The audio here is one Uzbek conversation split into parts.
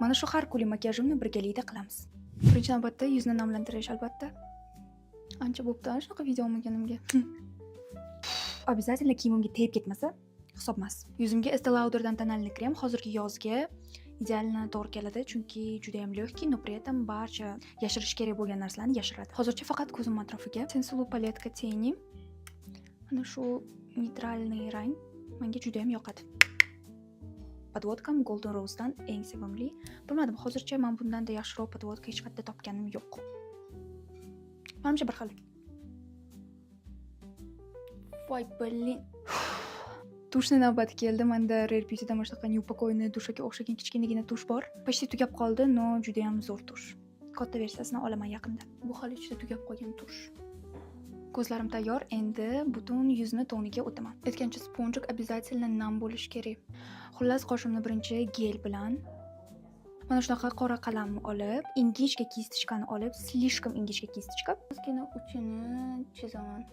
Mana shu har kunlik makiyajimni birgalikda qilamiz. Birinchi navbatda yuzni namlantirish albatta. Ancha bo'pti shunaqa video olmaganimga. Обязательно kiyimimga tegib ketmasa hisob emas. Yuzimga Estee Lauderdan tonalniy krem hozirgi yozga idealni to'g'ri keladi, chunki juda ham lёгкий, но при этом barcha yashirish kerak bo'lgan narsalarni yashiradi. Hozircha faqat ko'zim atrofiga Sensilu paletka teni. Mana shu neytralniy rang menga juda ham yoqadi. Podvodkam Golden Rose'dan eng sevimli. Bilmadim, hozircha men bundan-da yaxshiroq podvodka hech qayerda topganim yo'q. Menimcha bir xil. Voy blin. Tushni navbati keldi. Menda Rare Beauty'da mana shunaqa неупокоенный dushaga o'xshagan kichkinagina tush bor. Почти tugab qoldi, но juda ham zo'r tush. Katta versiyasini olaman yaqinda. Bu hali ichida tugab qolgan tush. Ko'zlarim tayyor. Endi butun yuzni toniga o'taman. Aytgancha sponjik обязательно nam bo'lish kerak. Xullas, qoshimni birinchi gel bilan mana shunaqa qora qalamni olib, ingichka kistочкani olib, слишком ingichka kistочка. Ozgina uchini chizaman.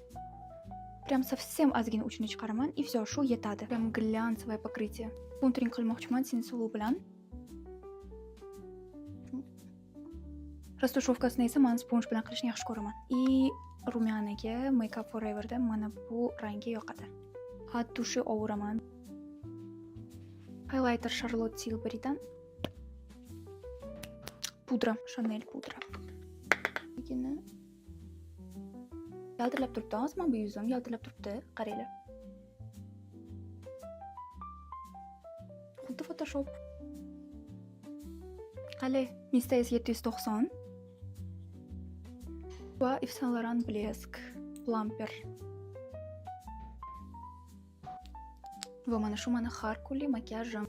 Прям совсем ozgina uchini chiqaraman и всё, shu yetadi. Прям глянцевое покрытие. Контуринг qilmoqchiman Sensilu bilan. Rastушевкasini esa men sponj bilan qilishni yaxshi ko'raman. И rumyanaga Makeup Forever'da mana bu rangi yoqadi. Tushi ovuraman. Highlighter Charlotte Tilbury'dan. Pudra, Chanel pudra. Yigini yaltirab turibdi, hozir bu yuzim yaltirab turibdi, qaranglar. Xuddi Photoshop. Qalay, Mr. 790 va Yves Saint Laurent Blesk Plumper. Va mana shu meni har kunlik makiyajim.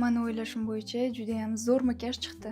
Meni o'ylashim bo'yicha juda ham zo'r makiyaj chiqdi.